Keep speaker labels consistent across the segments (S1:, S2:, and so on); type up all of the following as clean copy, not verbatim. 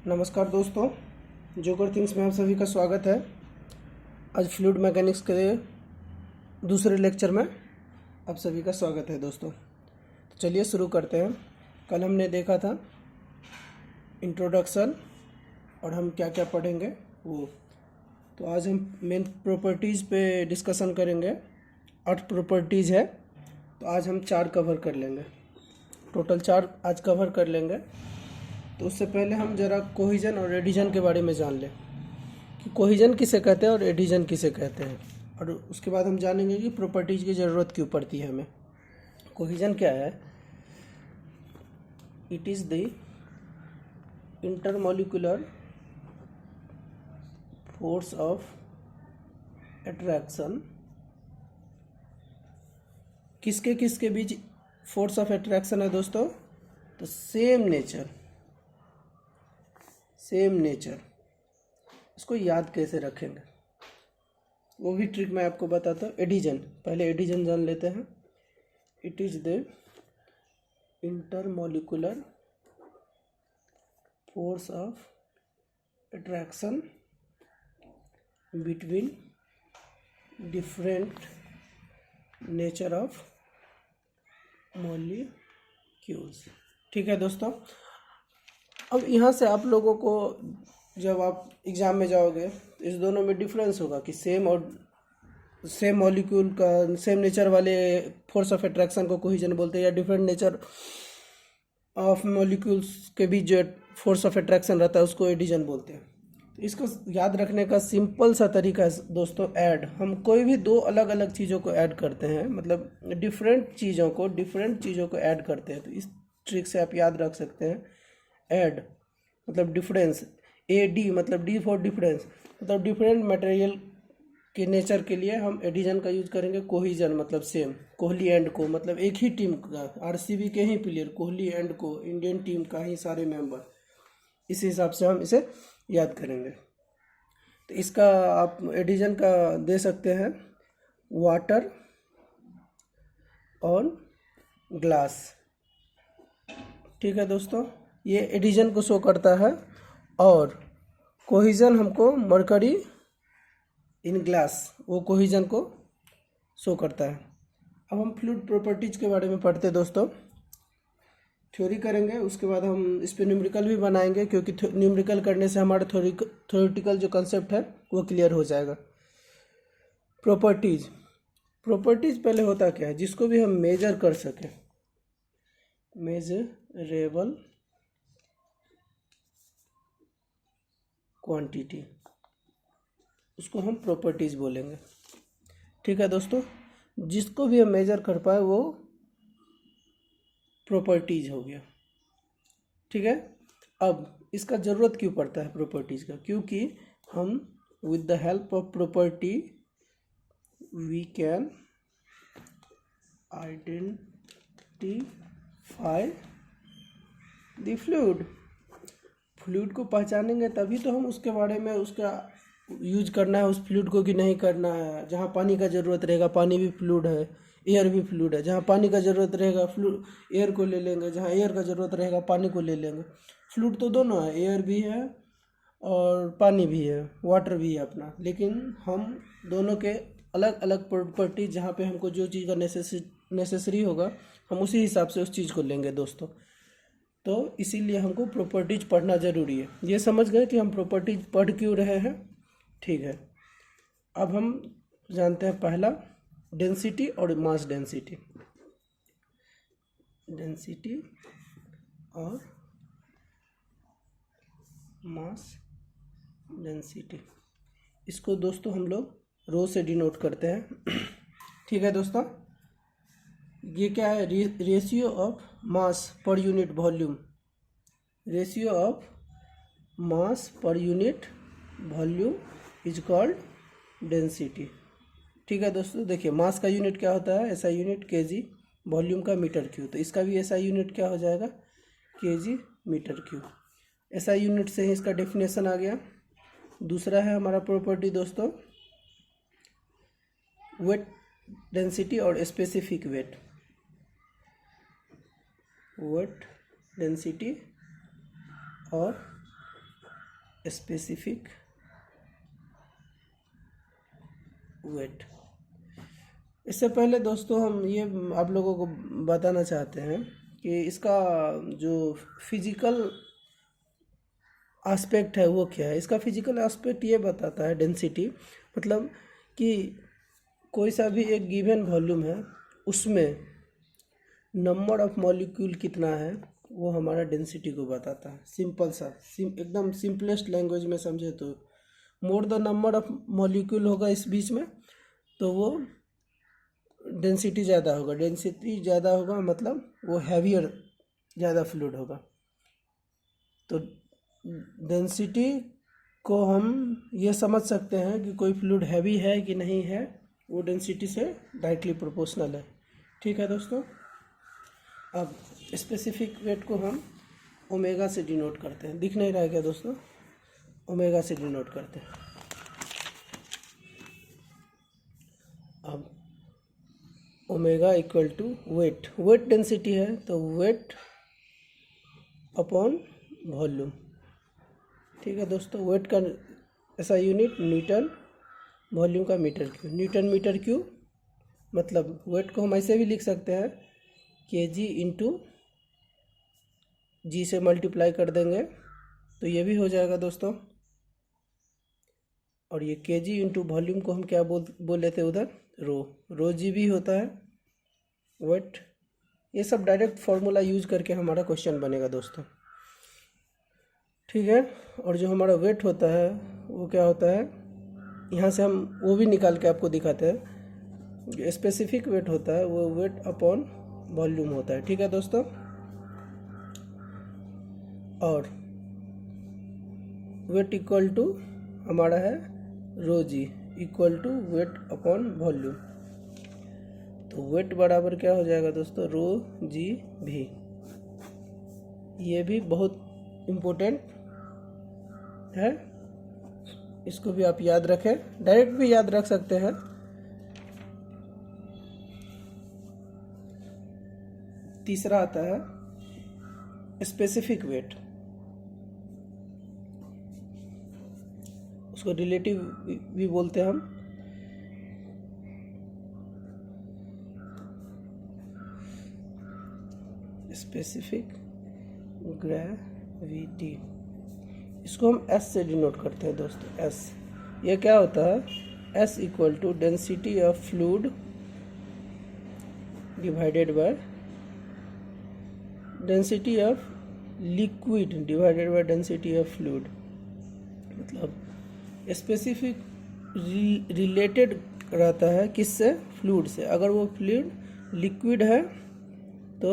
S1: नमस्कार दोस्तों, joker things में आप सभी का स्वागत है। आज फ्लूइड मैकेनिक्स के दूसरे लेक्चर में आप सभी का स्वागत है दोस्तों। तो चलिए शुरू करते हैं। कल हमने देखा था इंट्रोडक्शन और हम क्या क्या पढ़ेंगे वो। तो आज हम मेन प्रॉपर्टीज़ पे डिस्कशन करेंगे। 8 प्रॉपर्टीज़ है, तो आज हम 4 कवर कर लेंगे। टोटल 4 आज कवर कर लेंगे। तो उससे पहले हम ज़रा कोहिजन और एडिजन के बारे में जान लें कि कोहिजन किसे कहते हैं और एडिजन किसे कहते हैं, और उसके बाद हम जानेंगे कि प्रॉपर्टीज़ की ज़रूरत क्यों पड़ती है हमें। कोहिजन क्या है? It is the intermolecular force of attraction. किसके किसके बीच फोर्स ऑफ अट्रैक्शन है दोस्तों? तो सेम नेचर। इसको याद कैसे रखेंगे वो भी ट्रिक मैं आपको बताता हूँ। एडिजन, पहले एडिजन जान लेते हैं। It is the intermolecular force of attraction between different nature of molecules. ठीक है दोस्तों। अब यहाँ से आप लोगों को जब आप एग्ज़ाम में जाओगे तो इस दोनों में डिफरेंस होगा कि सेम मॉलिक्यूल का सेम नेचर वाले फोर्स ऑफ अट्रैक्शन को कोहिजन बोलते हैं, या डिफरेंट नेचर ऑफ मॉलिक्यूल्स के बीच जो फोर्स ऑफ अट्रैक्शन रहता है उसको एडिजन बोलते हैं। तो इसको याद रखने का सिंपल सा तरीका है दोस्तों, ऐड। हम कोई भी दो अलग अलग चीज़ों को ऐड करते हैं, मतलब डिफरेंट चीज़ों को ऐड करते हैं। तो इस ट्रिक से आप याद रख सकते हैं। ऐड मतलब डिफरेंस, AD मतलब D फॉर डिफरेंस, मतलब डिफरेंट मटेरियल के नेचर के लिए हम एडिजन का यूज करेंगे। कोहिजन मतलब सेम, कोहली एंड को मतलब एक ही टीम का, RCB के ही प्लेयर, कोहली एंड को इंडियन टीम का ही सारे मेंबर। इस हिसाब से हम इसे याद करेंगे। तो इसका आप एडिजन का दे सकते हैं वाटर और ग्लास। ठीक है दोस्तों, ये एडिजन को शो करता है, और कोहिजन हमको मरकरी इन ग्लास, वो कोहिजन को शो करता है। अब हम फ्लूइड प्रॉपर्टीज के बारे में पढ़ते हैं दोस्तों। थ्योरी करेंगे, उसके बाद हम इस पर न्यूमेरिकल भी बनाएंगे, क्योंकि न्यूमेरिकल करने से हमारा थ्योरेटिकल जो कंसेप्ट है वो क्लियर हो जाएगा। प्रॉपर्टीज पहले होता क्या है? जिसको भी हम मेजर कर सकें, मेजरेबल क्वांटिटी, उसको हम प्रॉपर्टीज बोलेंगे। ठीक है दोस्तों, जिसको भी हम मेजर कर पाए वो प्रॉपर्टीज हो गया। ठीक है। अब इसका ज़रूरत क्यों पड़ता है प्रॉपर्टीज का? क्योंकि हम with the help of property we can identify the fluid को पहचानेंगे तभी तो हम उसके बारे में उसका यूज करना है उस फ्लूइड को कि नहीं करना है। जहाँ पानी का ज़रूरत रहेगा, पानी भी फ्लूइड है, एयर भी फ्लूइड है। जहाँ पानी का ज़रूरत रहेगा एयर को ले लेंगे, जहाँ एयर का ज़रूरत रहेगा पानी को ले लेंगे। फ्लूइड तो दोनों है, एयर भी है और पानी भी है, वाटर भी है अपना। लेकिन हम दोनों के अलग अलग प्रॉपर्टी, जहाँ पे हमको जो चीज़ का नेसेसरी होगा हम उसी हिसाब से उस चीज़ को लेंगे दोस्तों। तो इसीलिए हमको प्रॉपर्टीज पढ़ना ज़रूरी है। ये समझ गए कि हम प्रॉपर्टीज पढ़ क्यों रहे हैं? ठीक है। अब हम जानते हैं पहला डेंसिटी और मास डेंसिटी। और मास डेंसिटी, इसको दोस्तों हम लोग रो से डिनोट करते हैं। ठीक है दोस्तों, ये क्या है? Ratio of mass per unit volume. Ratio of mass per unit volume is called density. ठीक है दोस्तों, देखिए मास का यूनिट क्या होता है? SI यूनिट kg, वॉल्यूम का मीटर क्यूब। तो इसका भी SI यूनिट क्या हो जाएगा? kg metre cube. SI unit से ही इसका डेफिनेशन आ गया। दूसरा है हमारा प्रॉपर्टी दोस्तों वेट डेंसिटी और स्पेसिफिक वेट। वेट डेंसिटी और स्पेसिफिक वेट। इससे पहले दोस्तों हम ये आप लोगों को बताना चाहते हैं कि इसका जो फिजिकल एस्पेक्ट है वो क्या है। इसका फिजिकल एस्पेक्ट ये बताता है डेंसिटी, मतलब कि कोई सा भी एक गिवन वॉल्यूम है उसमें नंबर ऑफ मॉलिक्यूल कितना है वो हमारा डेंसिटी को बताता है। सिंपल सा एकदम सिंपलेस्ट लैंग्वेज में समझे तो more the number of molecule होगा इस बीच में तो वो डेंसिटी ज़्यादा होगा। डेंसिटी ज़्यादा होगा मतलब वो हैवियर ज़्यादा फ्लूइड होगा। तो डेंसिटी को हम ये समझ सकते हैं कि कोई फ्लूइड हैवी है कि नहीं है, वो डेंसिटी से डायरेक्टली प्रोपोर्शनल है। ठीक है दोस्तों। अब स्पेसिफिक वेट को हम ओमेगा से डिनोट करते हैं। दिख नहीं रहा है क्या दोस्तों? ओमेगा से डिनोट करते हैं। अब omega equal to weight, weight density है तो वेट अपॉन वॉल्यूम। ठीक है दोस्तों। वेट का ऐसा यूनिट न्यूटन, वॉल्यूम का metre cube. Newton metre cube मतलब वेट को हम ऐसे भी लिख सकते हैं केजी इंटू जी से मल्टीप्लाई कर देंगे तो ये भी हो जाएगा दोस्तों। और ये केजी इंटू वॉल्यूम को हम क्या बोल लेते उधर, रो जी भी होता है वेट। ये सब डायरेक्ट फार्मूला यूज करके हमारा क्वेश्चन बनेगा दोस्तों। ठीक है। और जो हमारा वेट होता है वो क्या होता है, यहाँ से हम वो भी निकाल के आपको दिखाते हैं। जो स्पेसिफिक वेट होता है वो वेट अपॉन वॉल्यूम होता है। ठीक है दोस्तों। और वेट इक्वल टू हमारा है rho g equal to weight upon volume. तो वेट बराबर क्या हो जाएगा दोस्तों, रो जी भी। ये भी बहुत इम्पोर्टेंट है, इसको भी आप याद रखें, डायरेक्ट भी याद रख सकते हैं। तीसरा आता है स्पेसिफिक वेट, उसको रिलेटिव भी बोलते हैं हम। स्पेसिफिक ग्रेविटी, इसको हम एस से डिनोट करते हैं दोस्तों। एस ये क्या होता है, S equal to density of fluid divided by density of liquid divided by density of fluid. मतलब स्पेसिफिक रिलेटेड रहता है किससे, फ्लूइड से। अगर वो फ्लूइड लिक्विड है तो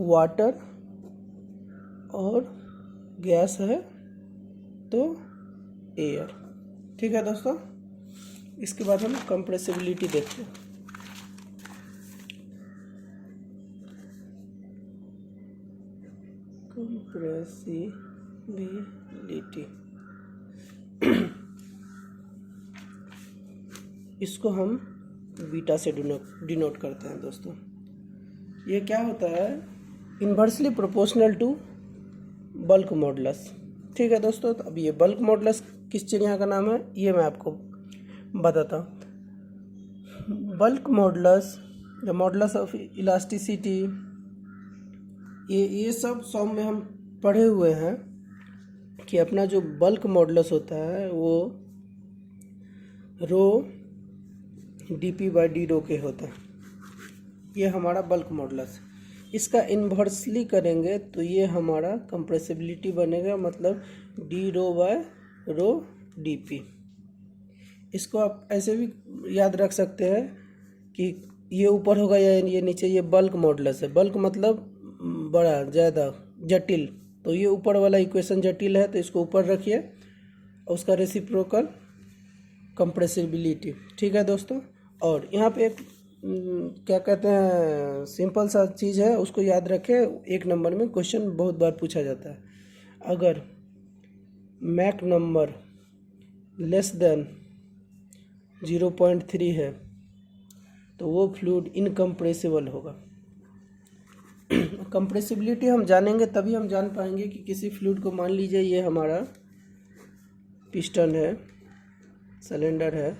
S1: वाटर और गैस है तो एयर। ठीक है दोस्तों। इसके बाद हम कंप्रेसिबिलिटी देखते हैं। कंप्रेसिबिलिटी इसको हम बीटा से डिनोट करते हैं दोस्तों। ये क्या होता है, inversely proportional to bulk modulus. ठीक है दोस्तों। तो अब ये बल्क मॉडुलस किस चिड़िया का नाम है ये मैं आपको बताता हूँ। Bulk modulus, the modulus of elasticity, ये सब सॉम में हम पढ़े हुए हैं कि अपना जो बल्क मॉडुलस होता है वो रो डीपी बाई डी रो के होता है। ये हमारा बल्क मॉडुलस। इसका इन्वर्सली करेंगे तो ये हमारा कंप्रेसिबिलिटी बनेगा, मतलब डी रो बाय रो डी पी। इसको आप ऐसे भी याद रख सकते हैं कि ये ऊपर होगा या ये नीचे। ये बल्क मॉडुलस है। बल्क मतलब बड़ा, ज़्यादा, जटिल। तो ये ऊपर वाला इक्वेशन जटिल है तो इसको ऊपर रखिए, उसका रेसिप्रोकल कंप्रेसिबिलिटी। ठीक है दोस्तों। और यहाँ पे एक क्या कहते हैं, सिंपल सा चीज़ है, उसको याद रखें। एक नंबर में क्वेश्चन बहुत बार पूछा जाता है। अगर मैक नंबर लेस देन 0.3 है तो वो फ्लूइड इनकम्प्रेसिबल होगा। कंप्रेसिबिलिटी हम जानेंगे तभी हम जान पाएंगे कि किसी फ्लूइड को, मान लीजिए ये हमारा पिस्टन है, सिलेंडर है,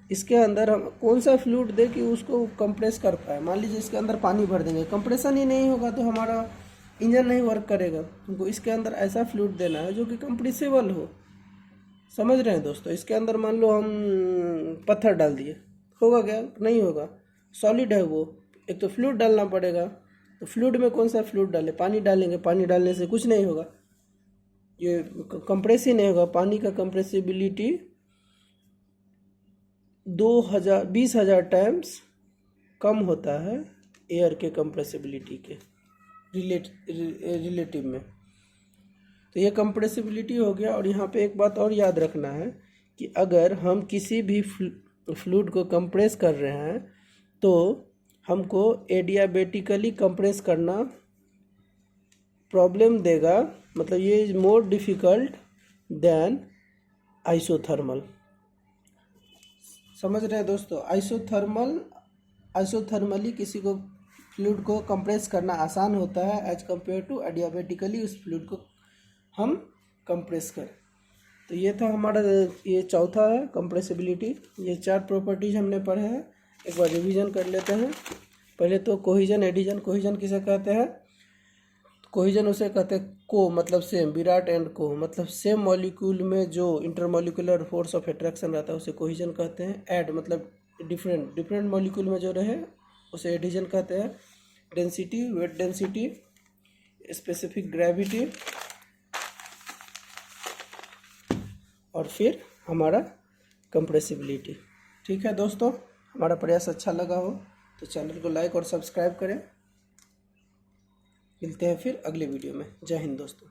S1: इसके अंदर हम कौन सा फ्लूइड दे कि उसको कंप्रेस कर पाए। मान लीजिए इसके अंदर पानी भर देंगे, कंप्रेशन ही नहीं होगा तो हमारा इंजन नहीं वर्क करेगा। हमको इसके अंदर ऐसा फ्लूइड देना है जो कि कंप्रेसिबल हो। समझ रहे हैं दोस्तों? इसके अंदर मान लो हम पत्थर डाल दिए, होगा क्या? नहीं होगा, सॉलिड है वो। एक तो फ्लूइड डालना पड़ेगा, तो फ्लूइड में कौन सा फ्लूइड डालें? पानी डालेंगे, पानी डालने से कुछ नहीं होगा, ये कंप्रेस ही नहीं होगा। पानी का कंप्रेसिबिलिटी 20,000 टाइम्स कम होता है एयर के कंप्रेसिबिलिटी के रिलेटिव में। तो ये कंप्रेसिबिलिटी हो गया। और यहाँ पे एक बात और याद रखना है कि अगर हम किसी भी फ्लूइड को कंप्रेस कर रहे हैं तो हमको एडियाबेटिकली कंप्रेस करना प्रॉब्लम देगा, मतलब ये is more difficult than isothermal. समझ रहे हैं दोस्तों? आइसोथर्मली किसी को फ्लूइड को कंप्रेस करना आसान होता है एज कम्पेयर टू एडियाबेटिकली उस फ्लूइड को हम कंप्रेस करें। तो ये था हमारा, ये चौथा है कंप्रेसिबिलिटी। ये 4 प्रॉपर्टीज हमने पढ़े हैं, एक बार रिवीजन कर लेते हैं। पहले तो कोहिजन, एडिजन। कोहिजन किसे कहते हैं? कोहिजन उसे कहते हैं को मतलब सेम, विराट एंड को मतलब सेम मॉलिक्यूल में जो इंटरमॉलिक्यूलर फोर्स ऑफ अट्रैक्शन रहता है उसे कोहिजन कहते हैं। ऐड मतलब डिफरेंट मॉलिक्यूल में जो रहे उसे एडिजन कहते हैं। Density, weight density, specific gravity, और फिर हमारा कंप्रेसिबिलिटी। ठीक है दोस्तों, हमारा प्रयास अच्छा लगा हो तो चैनल को लाइक और सब्सक्राइब करें। मिलते हैं फिर अगले वीडियो में। जय हिंद दोस्तों।